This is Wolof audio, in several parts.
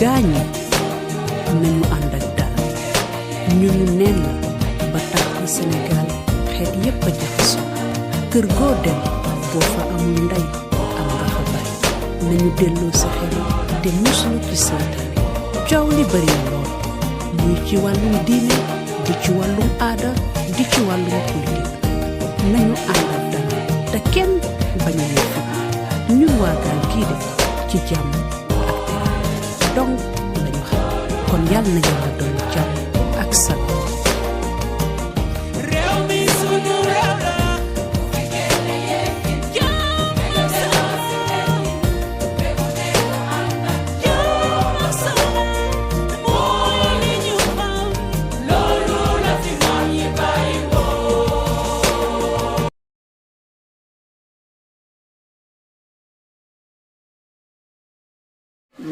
gaañi nañu ànd ak dal ñunu neen la ba tax ci Sénégal xeet yépp a jaxasoo kër goo dem boo fa amul ndey am nga fa bay nañu delloo sa xel te muslu ci seytaane coow li bari na lool muy ci wàllum diine di ci wàllum aada di ci wàllum politique nañu ànd ak dal te kenn bañ a yëf ñun waa gaal gii de ci jàmm ak teraanga donc lañu xam kon yàlla na yàlla doon jàmm ak salaam.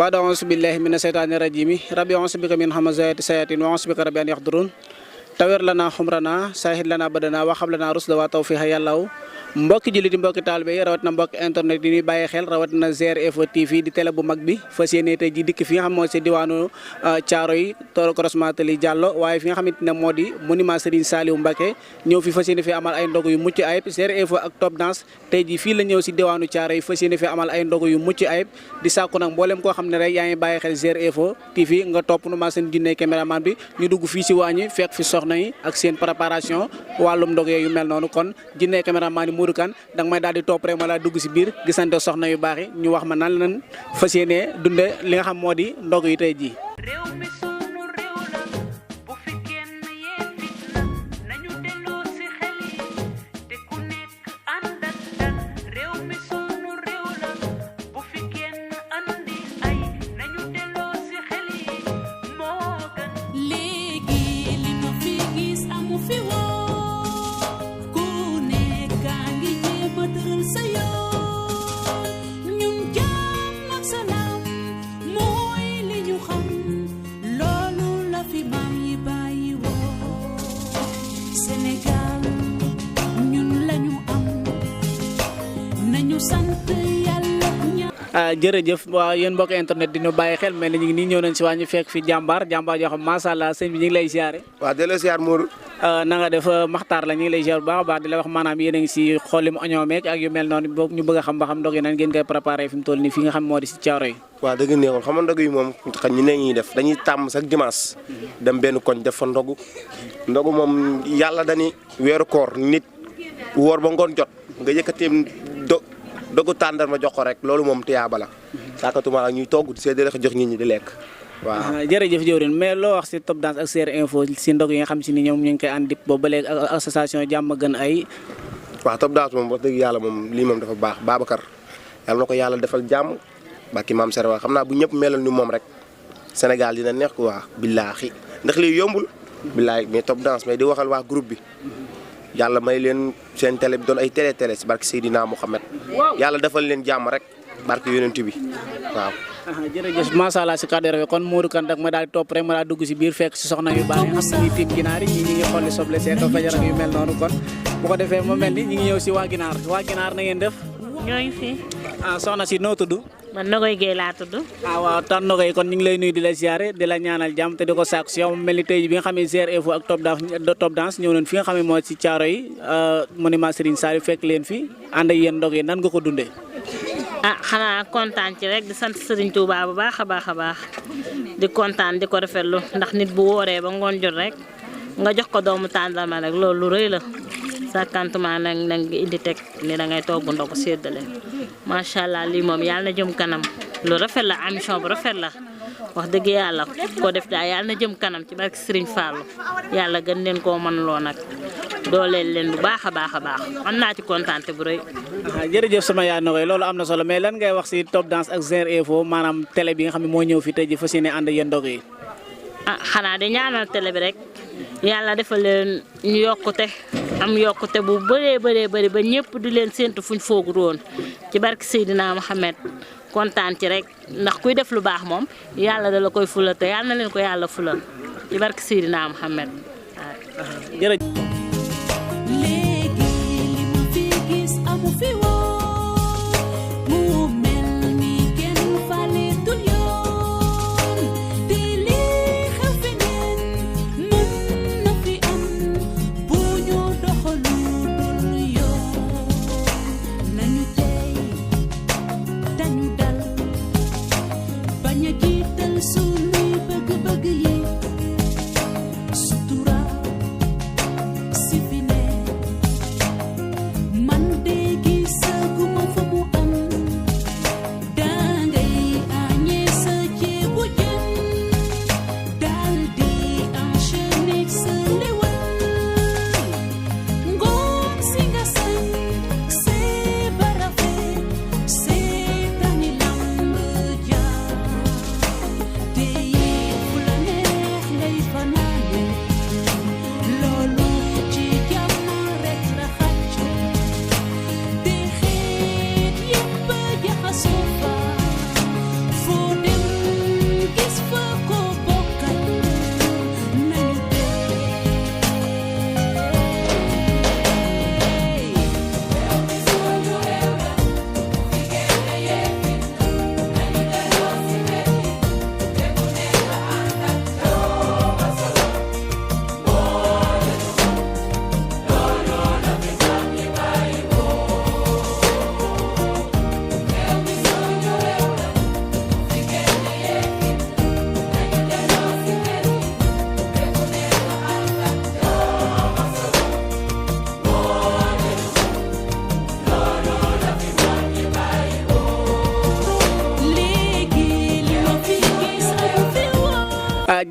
بعد أعوذ بالله من الشيطان الرجيم ربي أعوذ بك من همزات الشياطين وأعوذ بك ربي أن يحضرون tawir lana xumrana sahid lana badana waxab lana rusda wa tawfiqa yàllaw mbokki jullit yi mbokki taalibe yi rawat na mbokki internet yi ñuy bàyyi xel rawat na GR Info TV di télé bu mag bi fas yéene tey ji dikk fi nga xam moo si diwaanu Thiaroye Toro Croisement Tali Diallo waaye fi nga xamante ne moo di monument Serigne Saliou Mbacké ñëw fi fas yéene fi amal ay ndogu yu mucc ayib GR Info ak Top Dance tey ji fii la ñëw si diwaanu Thiaroye fas yéene fi amal ay ndogu yu mucc ayib di sàkku nag mboolem koo xam ne rek yaa ngi bàyyi xel GR Info TV nga topp nu ma seen jinne caméraman bi ñu dugg fii si waañi fekk fi soxna yi ak seen préparation wàllum ndog yu mel noonu kon jinne caméraman yi Modou Kane danga may daal di topp rek ma laa dugg si biir gisante soxna yu baax yi ñu wax ma nan lan fas yéenee dunde li nga xam moo di ndog yi tey jii. jërëjëf waaw yéen mbokk internet dina bàyyi xel mel ni ñu ngi nii ñëw nañ si waa ñu fekk fi jàmbaar joo xam macha allah sëñ bi ñu ngi lay ziare. waaw delloo ziar Mourou. na nga def Maxtaar la ñu ngi lay ziar bu baax a baax di la wax maanaam yéen a ngi si xollim oignon meek ak yu mel noonu boog ñu bëgg a xam ba xam ndog yi nan ngeen koy préparé fi mu toll nii fi nga xam moo di si Thiaroye. waaw dëgg neexul xam nga ndog yi moom xam ñu ne ñuy def dañuy tàmm sax dimanche dem benn koñ def fa ndogu moom yàlla dañuy weeru koor nit woor ba ngoon jot nga yëkkateem dogu tàndarma jox ko rek loolu moom tiyaaba la saakatuma ak ñuy togg séddale ko jox nit ñi di lekk waaw. jërëjëf jëwrin mais loo wax si Top Dance ak GR Info si ndog yi nga xam si ni ñoom ñu ngi koy ànd boobu ba léegi ak association jàmm gën ay. waaw Top Dance moom wax dëgg yàlla moom lii moom dafa baax Babacar yàlla na ko yàlla defal jàmm barki maam Serwa xam naa bu ñëpp melal ni moom rek Sénégal dina neex ko waa billaahi ndax lii yombul billaahi mais Top Dance mais di waxal waa groupe bi yàlla may leen seen télé bi doon ay télé si barki Seydina Mouhamed yàlla defal leen jàmm rek barki yonent bi waaw. jërëjëf macha allah si kàddu rafet kon Modou Kane dak ma daal di topp rek ma daal dugg si biir fekk si soxna yu baax yi xam ne ñuy tiim ginaar yi ñi ngi xolli soble seeko fajar ak yu mel noonu kon bu ko defee mu mel ni ñi ngi ñëw si waa ginaar na ngeen def. ñoo ngi fi. soxna si noo tudd. man Nogoy Guèye laa tudd. waaw tan Nogoy kon ñu ngi lay nuyu di la ziare di la ñaanal jàmm te di ko sàkku si yow mu mel ni tey bi nga xam ne GR Info ak Top Dance ñëw nañ fi nga xam ne moo si Thiaroye monument Serigne Saliou fekk leen fi ànd ak yéen ndog yi nan nga ko dundee. xanaa kontaan ci rek di sant Serigne Touba bu baax a baax di kontaan di ko rafetlu ndax nit bu wooree ba ngoon jot rek nga jox ko doomu tàndarma rek loolu lu rëy la sàkkantuma nag nga indi teg ni da ngay togg ndogu séddale macha allah lii moom yàlla na jëm kanam lu rafet la émission bu rafet la wax dëgg yàlla ko def daal yàlla na jëm kanam ci barke Serigne Fallou yàlla gën leen koo mën loo nag dooleel leen bu baax a baax am naa ci kontaante bu rëy. jërëjëf sama yaay Nogoy loolu am na solo mais lan ngay wax si Top Dance ak GR Info maanaam télé bi nga xam ne moo ñëw fi tey ji fas yéene ànd yéen ndog yi. xanaa di ñaanal télé bi rek yàlla defal leen ñu yokkute am yokkute bu bëree bëri ba ñëpp di leen séntu fuñ foogul woon ci barke Seydina Mohamed kontaan ci rek ndax kuy def lu baax moom yàlla da la koy fulal te yàlla na leen ko yàlla fulal ci barke Seydina Mohamed waaw. jërëjëf. Loolu ci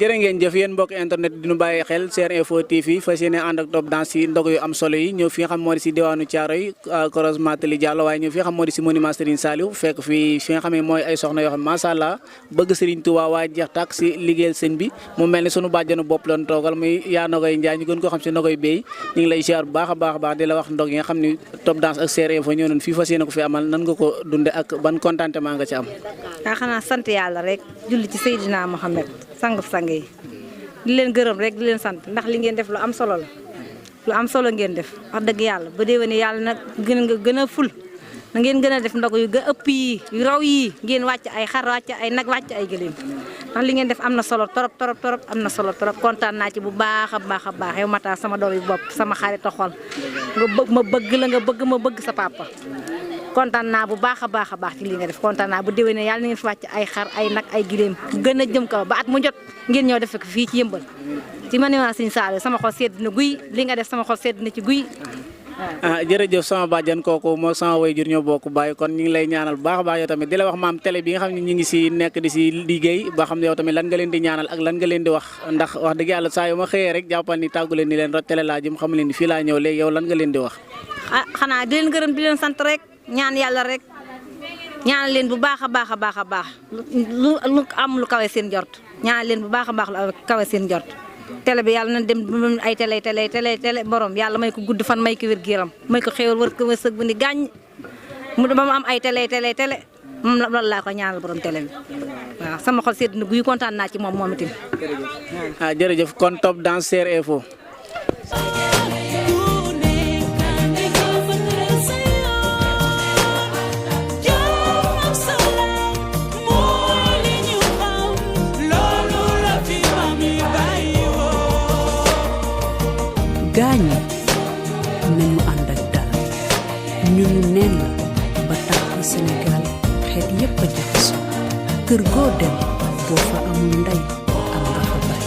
jërë ngeen jëf yéen mbokk internet di nu bàyyi xel Ser Info TV fas yéene ànd ak Top Dance si ndog yu am solo yi ñëw fi nga xam moo di si diwaanu Thiaroye croisement Tali Diallo waaye ñëw fi nga xam moo di si monument Serigne Saliou fekk fi nga xam ne mooy ay soxna yoo xam macha allah bëgg Serigne Touba waaye jeex tàkk si liggéeyal sëñ bi mu mel ni sunu bàjjanu bopp lañ toogal muy yaa Nogoy Ndiaye ñu gën koo xam si Nogoy Bey ñu ngi lay ziar bu baax a baax di la wax ndog yi nga xam ne Top Dance ak Ser Info ñëw nañ fii fas yéene ko fi amal nan nga ko dunde ak ban contentement nga ci am. xanaa sant yàlla rek julli ci Seydina Mohamed sangub sang yi di leen gërëm rek di leen sant ndax li ngeen def lu am solo la lu am solo ngeen def wax dëgg yàlla ba déwénee yàlla nag gën a ful na ngeen gën a def ndog yu ëpp yi yu raw yi ngeen wàcc ay xar wàcc ay nag wàcc ay gëléem ndax li ngeen def am na solo torop am na solo torop kontaan naa ci bu baax a baax yow Matar sama doom yi bopp sama xarit a xol nga bëgg ma bëgg la nga bëgg ma bëgg sa papa kontaan naa bu baax a baax ci li nga def kontaan naa bu déwénee yàlla na ngeen fi wàcc ay xar ay nag ay giléem gën a jëm kaw ba at mu jot ngeen ñëw def ko fii ci Yëmbal ci monument Serigne Saliou sama xol sedd na guy li nga def sama xol sedd na ci guy jërëjëf sama bàjjan kooku moo sama waajur ñoo bokk bàyyi kon ñu ngi lay ñaanal bu baax a baax yow tamit di la wax maam télé bi nga xam ne ñu ngi si nekk di si liggéey ba xam ne yow tamit lan nga leen di ñaanal ak lan nga leen di wax ndax wax dëgg yàlla saa yu ma xëyee rek jàppal ni tàggu leen ni leen télé laa jëm xam leen ni fii laa ñëw léegi yow lan nga leen di wax xanaa di leen gërëm di leen sant rek ñaan yàlla rek ñaanal leen bu baax a baax lu am lu kawe seen jort ñaanal leen bu baax a baax lu kawe seen jort télé bi yàlla na dem ay télé borom yàlla may ko gudd fan may ko wér-gu-yaram may ko xéewal wër ko wërsëg bu ni gàññ mu ba mu am ay télé moom loolu laa ko ñaanal borom télé bi waaw sama xol sedd na guy kontaan naa ci moom itam. jërëjëf kon Top Dance Ser Info. gaañi nañu ànd ak dal ñunu neen la ba tax na Sénégal xeet yépp a jaxasoo kër goo dem boo fa amul ndey am nga fa baay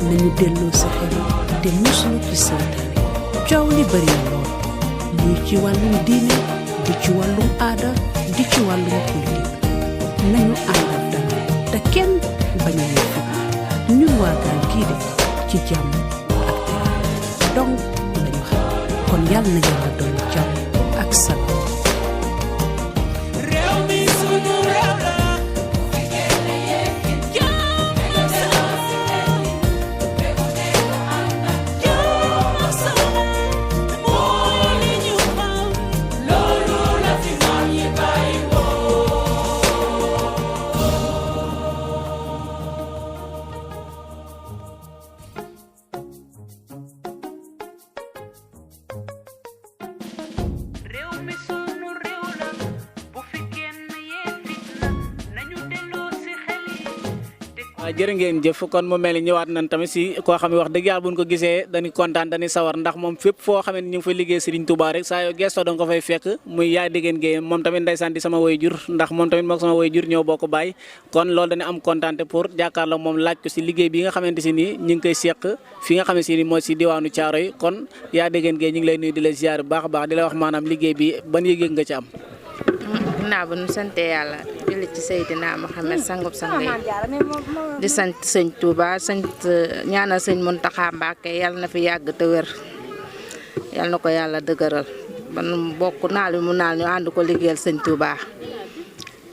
nañu delloo sa xel te muslu ci seytaane coow li bari na lool muy ci wàllum diine di ci wàllum aada di ci wàllum politique nañu ànd ak dal te kenn bañ a yëf ñun waa gaal gii de ci jàmm donc lañu xam kon yàlla na yàlla doon jàmm ak salaam. jërë ngeen jëf kon mu mel ni ñëwaat nañ tamit si koo xam ne wax dëgg yàlla buñ ko gisee dañuy kontaan dañuy sawar ndax moom fépp foo xam ne ñu ngi fay liggéey Serigne Touba rek saa yoo gestoo danga ko fay fekk muy yaay déggeen géey moom tamit ndeysaan di sama waajur ndax moom tamit mook sama waajur ñoo bokk baay kon loolu dañuy am kontaante pour jàkkaarloo moom laaj ko si liggéey bi nga xamante si nii ñu ngi koy seq fi nga xam ne si ni mooy si diwaanu Thiaroye kon yaay déggeen géey ñu ngi lay nuyu di la ziar bu baax a baax di la wax maanaam liggéey bi ban yëg-yëg nga ci am. ginnaaw ba nu sante yàlla julli ci Seydina Mohamed sangub sang yi di sant sëñ Touba ñaanal sëñ Mountakha Mbacké yàlla na fi yàgg te wér yàlla na ko yàlla dëgëral ba nu bokk naal mu naal ñu ànd ko liggéeyal sëñ Touba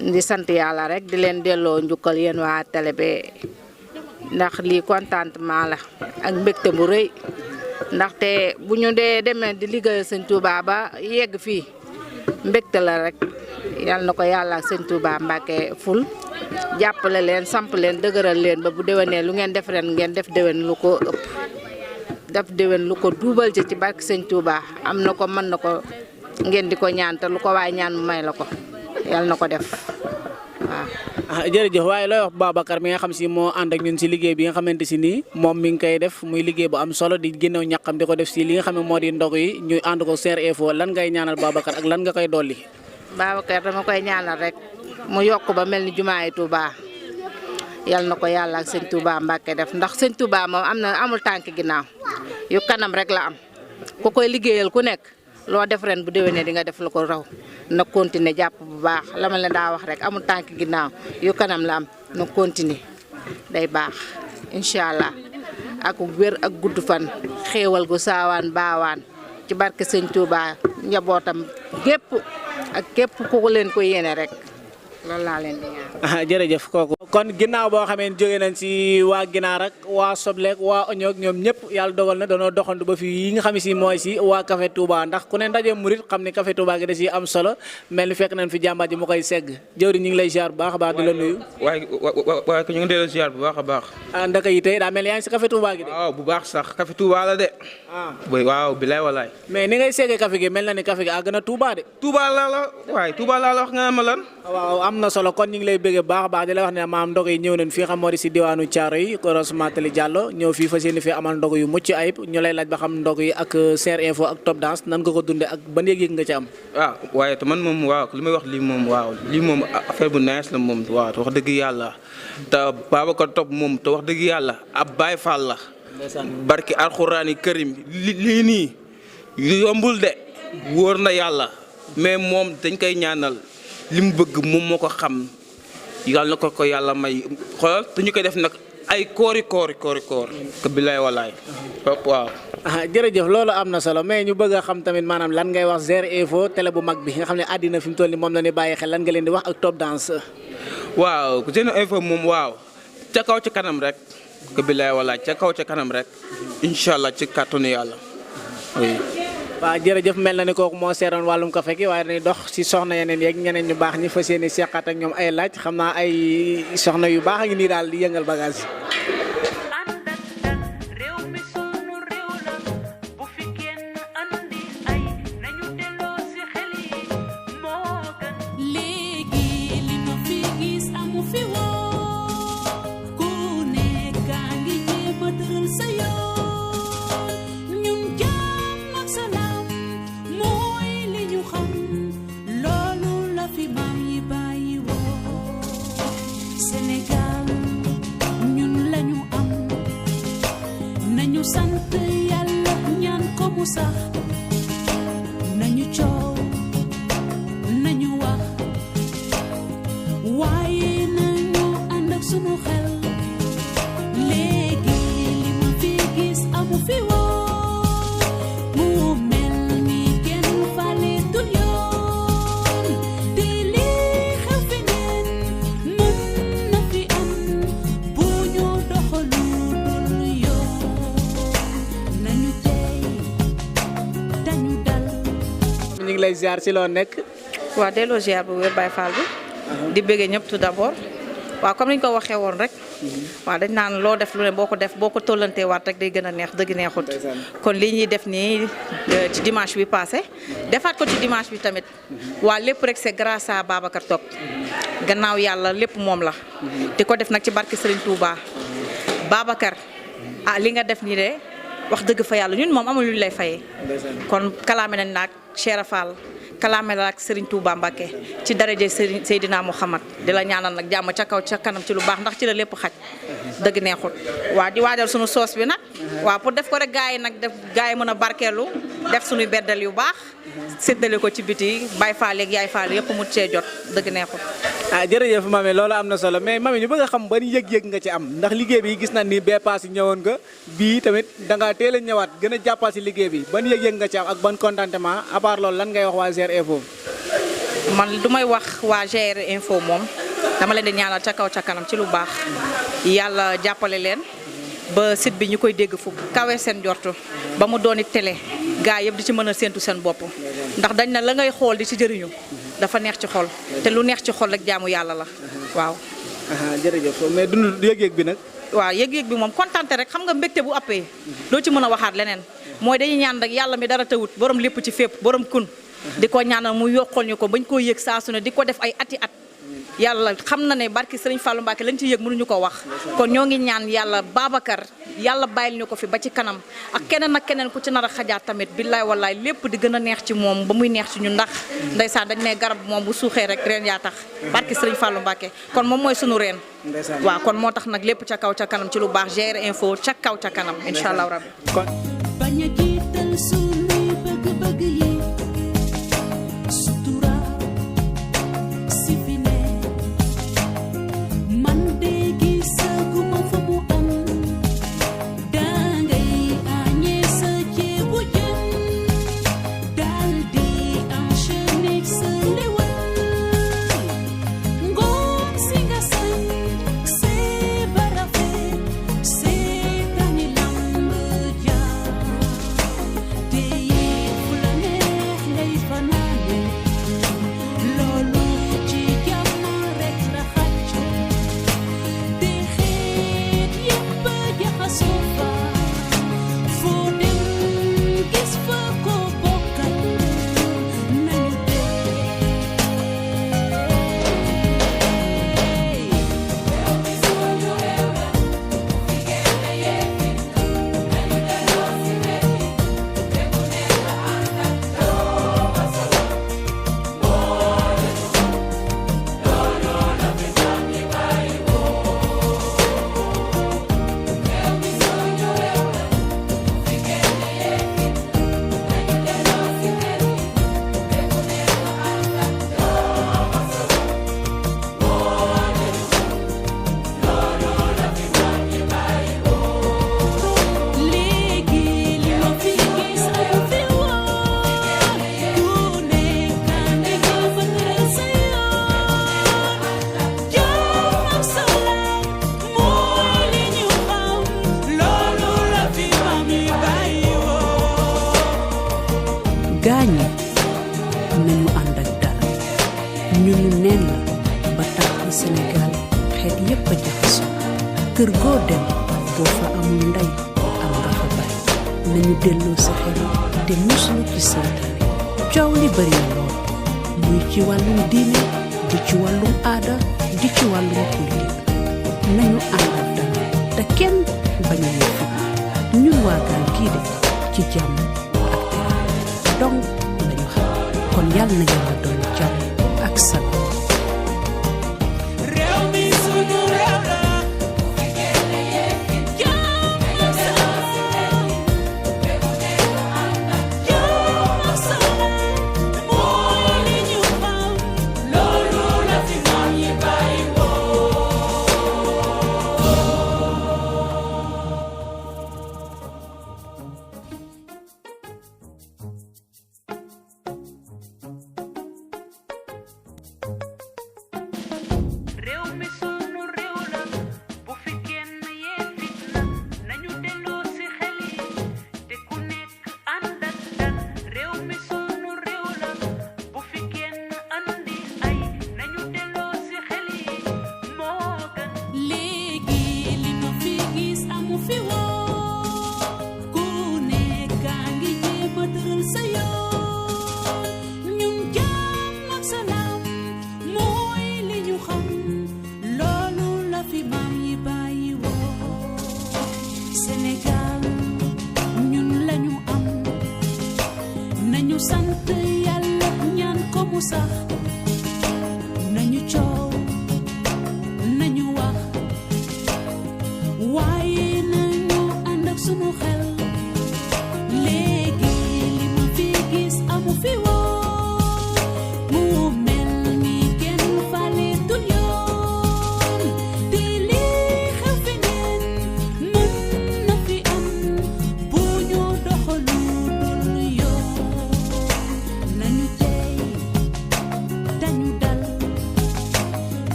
di sant yàlla rek di leen delloo njukkal yéen waa télé bi ndax lii contentement la ak mbégte bu rëy ndaxte bu ñu dee demee di liggéeyal sëñ Touba ba yegg fii mbégte la rek yàlla na ko yàlla ak sëñ Touba Mbacké ful jàppale leen samp leen dëgëral leen ba bu déwénee lu ngeen def ren ngeen def déwén lu ko ëpp def déwén lu ko duubal ci barke sëñ Touba am na ko mën na ko ngeen di ko ñaan te lu ko waay ñaan mu may la ko yàlla na ko def waaw. jërëjëf waaye looy wax Babacar mi nga xam si moo ànd ak ñun si liggéey bi nga xamante si nii moom mi ngi koy def muy liggéey bu am solo di génnew ñàqam di ko def si li nga xam ne moo di ndog yi ñu ànd ko Ser Info lan ngay ñaanal Babacar ak lan nga koy dolli. Babacar dama koy ñaanal rek mu yokk ba mel ni jumaay Touba yal na ko yàlla ak sëñ Touba Mbacké def ndax sëñ Touba moom amul tànk ginnaaw yu kanam rek la am ku koy liggéeyal ku nekk loo def ren bu déwénee di nga def lu ko raw na continuer jàpp bu baax la ma leen daa wax rek amul tànk ginnaaw yu kanam la am na continuer day baax incha allah ak wér ak gudd fan xéewal gu saawaan baawaan ci barke sëñ Touba njabootam gépp ak képp ku leen ko yéene rek loolu laa leen di ñaan. jërëjëf kooku. kon ginnaaw boo xamee ne jóge nañ si waa ginaar ak waa sobleek waa oño ak ñoom ñëpp yàlla dogal na danoo doxantu ba fii yi nga xam si mooy si waa Café Touba ndax ku ne ndaje murit xam ne Café Touba gi da si am solo mel ni fekk nañ fi jàmbaar ji mu koy segg jëwri ñu ngi lay ziar bu baax a baax di la nuyu. waaye ñu ngi delloo ziar bu baax a baax. ndaka yi tey daa mel yaa ngi si Café Touba gi de. waaw bu baax sax Café Touba la de. waaw bilaay walaay. mais ni ngay seggee café gi mel na ni café gi àgg na Touba de. Touba laa la waaye Touba laa la wax nga ma lan. waaw am na solo kon ñu ngi lay bëggee baax a baax di la wax ne maam ndog yi ñëw nañ fii xam moo di si diwaanu Thiaro yi correspondant Tali Diallo ñëw fii fas yéene fii amal ndog yu mucc ayib ñu lay laaj ba xam ndog yi ak Ser Info ak Top Danse nan nga ko dundee ak ban yëg-yëg nga ci am. waaw waaye te man moom waaw li may wax lii moom waaw lii moom affaire bu nice la moom waaw te wax dëgg yàlla te Babacar Top moom te wax dëgg yàlla ab Baye Fall la. barki alxuraani karim lii nii yombul de wóor na yàlla mais moom dañ koy ñaanal li mu bëgg moom moo ko xam yàlla na ko yàlla may xoolal te ñu koy def nag ay koori koor ka bilaay walaay waaw. jërëjëf loolu am na solo mais ñu bëgg a xam tamit maanaam lan ngay wax Ser Info télé bu mag bi nga xam ne àddina fi mu toll nii moom la ne bàyyi xel lan nga leen di wax ak Top Danse. waaw Ser Info moom waaw ca kaw ca kanam rek ka bilaay walaay ca kaw ca kanam rek incha allah ci kàttanu yàlla oui. waaw jërëjëf mel na ni kooku moo seeroon wàllum café gi waaye dañuy dox si soxna yeneen yeeg ñeneen ñu baax ñi fas yéene seqaat ak ñoom ay laaj xam naa ay soxna yu baax a ngi nii daal di yëngal bagage yi. sant yàlla ñaan ko mu sax nañu coow nañu wax waaye nañu ànd ak sunu xel léegi li ma fi gis amu fi woon mu mel ni kenn faleetul yoon te li xew feneen mën na fi am bu ñu doxalu dul yoon nañu tey dañu dal. ñu ngi lay ziar si loo nekk. waaw delloo ziar bu wér Baye Fall bi. di bëggee ñëpp tout d'abord. waaw comme ni ñu ko waxee woon rek. waaw dañ naan loo def lu ne boo ko tollantee waat rek day gën a neex dëgg neexut. kon lii ñuy def nii ci dimanche bi passé defaat ko ci dimanche bi tamit. waa lépp rek c'est grâce à Babacar Top. gannaaw yàlla lépp moom la. di ko def nag ci barke Serigne Touba. Babacar li nga def nii de wax dëgg fa yàlla ñun moom amul lu ñu lay fayee. kon kalaame nañ naag Cheikh Fall. kalaame la ak Serigne Touba Mbacké ci daraje Serigne Seydina Mouhamad di la ñaanal nag jàmm ca kaw ca kanam ci lu baax ndax ci la lépp xaj dëgg neexut waa di waajal sunu soos bi nag waaw pour def ko rek gars yi nag def gars yi mën a barkeelu def sunuy beddal yu baax séddale ko ci biti Baye Fall ak Yaay Fall yëpp mu cee jot dëgg neexut. jërëjëf mami loolu am na solo mais mami ñu bëgg a xam ban yëg-yëg nga ci am ndax liggéey bi gis nañ ni bee paas yi ñëwoon nga bii tamit da nga teel a ñëwaat gën a jàppal si liggéey bi ban yëg-yëg nga ci am ak ban contentement à part loolu lan ngay wax waa Ser Info. man du may wax waa Ser Info moom dama leen di ñaanal ca kaw ca kanam ci lu baax yàlla jàppale leen ba site bi ñu koy dégg fu kawe seen jortu ba mu dooni télé gaa yëpp di ci mën a séentu seen bopp ndax dañ na la ngay xool di ci jëriñu dafa neex ci xol te lu neex ci xol rek jaamu yàlla la waaw. jërëjëf mais dund yëg-yëg bi nag. waaw yëg-yëg bi moom kontante rek xam nga mbégte bu appee doo ci mën a waxaat leneen mooy dañuy ñaan rek yàlla mi dara tawut borom lépp ci fépp borom kun di ko ñaanal mu yokkal ñu ko bañ koo yëg saa su ne di ko def ay ati at yàlla xam na ne barki Sëriñ Fallou Mbacké lañ ci yëg mënuñu ko wax kon ñoo ngi ñaan yàlla Babacar yàlla bàyyil ñu ko fi ba ci kanam ak keneen ak keneen ku ci nar a xajaat tamit billaay wallaay lépp di gën a neex ci moom ba muy neex ci ñu ndax ndeysaan dañ ne garab moom bu suuxee rek reen yaa tax barki Sëriñ Fallou Mbacké kon moom mooy sunu reen waaw kon moo tax nag lépp ca kaw ca kanam ci lu baax Ser Info ca kaw ca kanam incha allah rabbi bañ a jiital sunuy bëgg-bëgg yi sutura si fi ne man de gisaguma fa mu am gaañi nañu ànd ak dal ñu ni neen la ba tax ci Sénégal xeet yépp a jaxasoo kër goo dem boo fa amul ndey am nga fa bàyyi nañu delloo sa xel te muslu ci seytaane coow li bari na lool muy ci wàllum diine di ci wàllum aada di ci wàllum politique nañu ànd ak dal te kenn bañ a yëfi ñun waa gaal gii de ci jàmm ak teraanga dong lañu xam kon yàlla na yàlla dolli jàmm ak salaam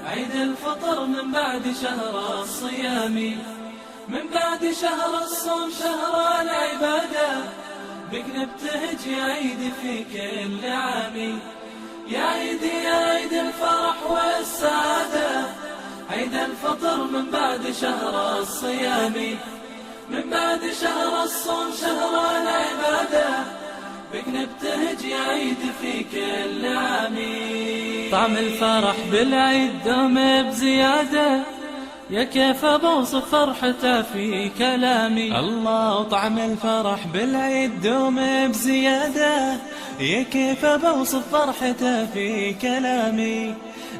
عيد الفطر من بعد شهر الصيام من بعد شهر الصوم شهر العبادة بك نبتهج يا عيد في كل عام يا عيد يا عيد الفرح والسعادة عيد الفطر من بعد شهر الصيام من بعد شهر الصوم شهر العبادة بك نبتهج يا عيد في كل عام طعم الفرح بالعيد دوم بزيادة يا كيف بوصف فرحته في كلامي الله طعم الفرح بالعيد دوم بزيادة يا كيف بوصف فرحته في كلامي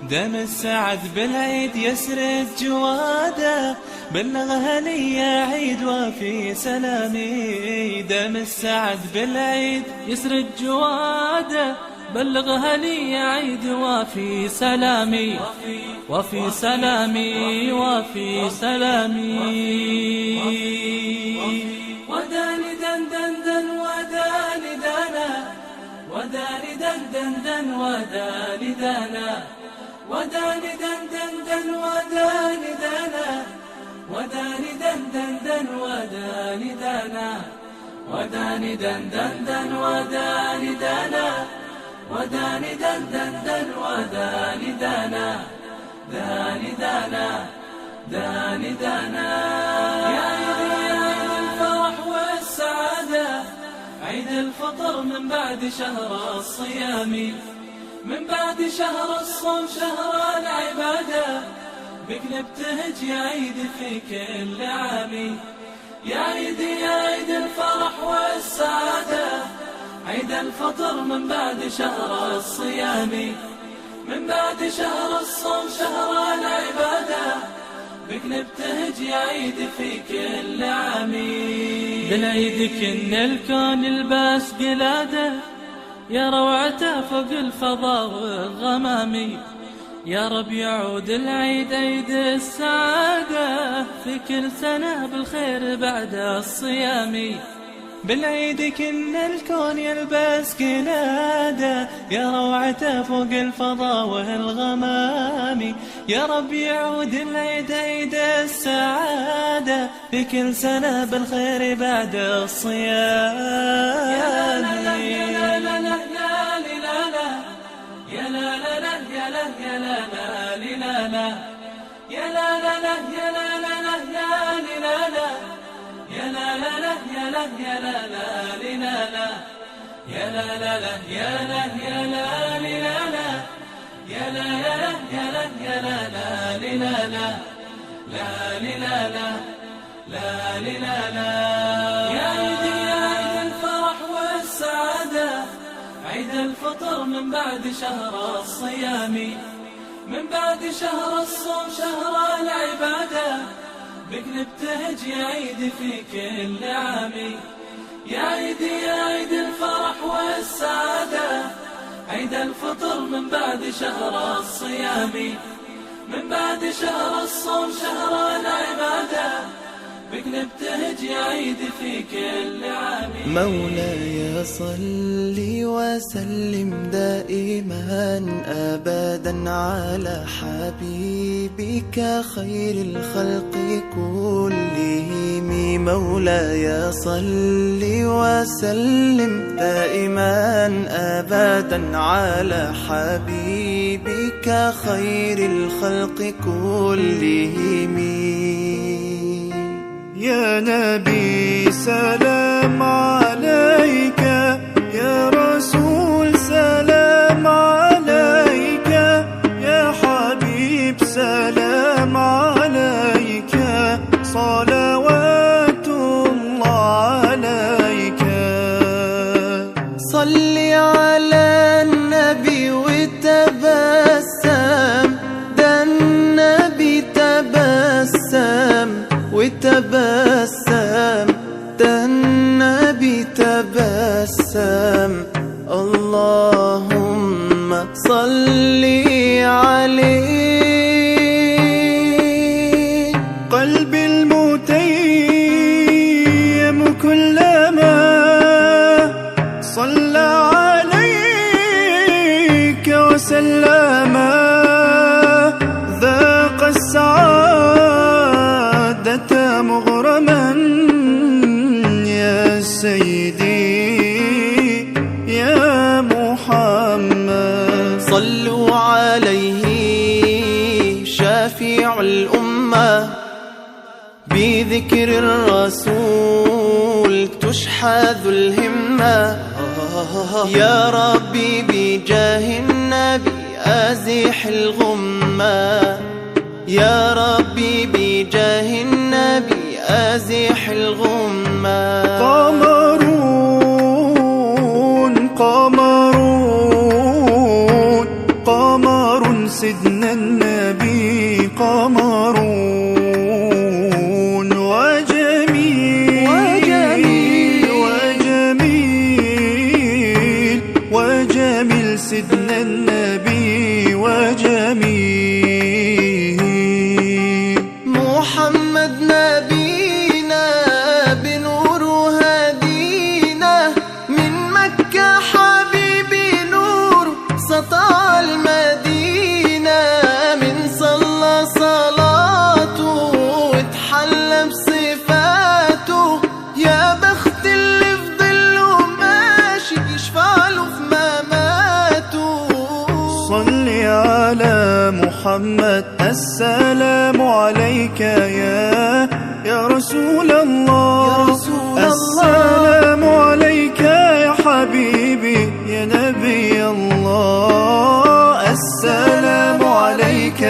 دم السعد بالعيد يسرد جواده بلغها لي يا عيد وفي سلامي دم السعد بالعيد يسرد جواده بلغها لي يا عيد وفي سلامي وفي سلامي وفي سلامي وداني دن دن دن وداني دانا وداني دن دن دن وداني دانا وداني دن دن دن وداني دانا وداني دن دن دن وداني دانا وداني دن دن دن وداني دانا وداني دن دن دن وداني دانا داني دانا داني دانا يا عيد الفرح والسعادة عيد الفطر من بعد شهر الصيام من بعد شهر الصوم شهر العبادة بك نبتهج يا عيد في كل عام يا عيد يا عيد الفرح والسعادة عيد الفطر من بعد شهر الصيام من بعد شهر الصوم شهر العبادة نبتهج يا عيد في كل عامي. بالعيد كن الكون يلبس قلادة يا روعته فوق الفضاء والغمامي. يا رب يعود العيد عيد السعادة في كل سنة بالخير بعد الصيام. بالعيد كن الكون يلبس قلادة يا روعته فوق الفضاء والغمام. يا رب يعود العيد عيد السعادة في كل سنة بالخير بعد الصيام. يا لا لا يا لا لا لا لا لا يا لا لا لا يا لا يا لا لا لا يا لا لا لا يا لا لا لا يا لا لا لا يا لا يا لا يا لا لا لا يا لا يا لا يا لا يا لا يا لا لا يا عيد يا عيد الفرح والسعادة عيد الفطر من بعد شهر الصيام. من بعد شهر الصوم شهر العبادة بك نبتهج يا عيد في كل عام. يا عيد يا عيد الفرح والسعادة عيد الفطر من بعد شهر الصيام. من بعد شهر الصوم شهر العبادة بك نبتهج يا عيد في كل عام. مولاي صل وسلم دائما أبدا على حبيبك خير الخلق كلهم. مولاي صل وسلم دائما أبدا على حبيبك خير الخلق كلهم. يا نبي سلام عليك يا رسول سلام عليك يا حبيب سلام عليك صلوات الله عليك. صل على النبي وتبسم ده النبي تبسم وتبسم ده النبي تبسم. اللهم صل عليه. قلبي المتيم كلما صلى عليك وسلم ذاق السعادة مغرما يا سيدي يا محمد. صلوا عليه شافع الأمة بذكر الرسول تشحذ الهمة. يا ربي بجاه النبي أزح الغمة. يا ربي بجاه النبي أزح الغمة. قمرون قمرون قمر سيدنا النبي قمرون وجميل وجميل وجميل وجميل سيدنا النبي وجميل. محمد نبينا بنور هدينا من مكة حبيبي نور سطع المدينة. من صلى صلاته واتحلى بصفاته يا بخت اللي في ظله ماشي يشفع له في مماته. صل على محمد السلام عليك يا رسول الله. السلام عليك يا حبيبي يا نبي الله. السلام عليك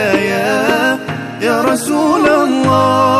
يا رسول الله.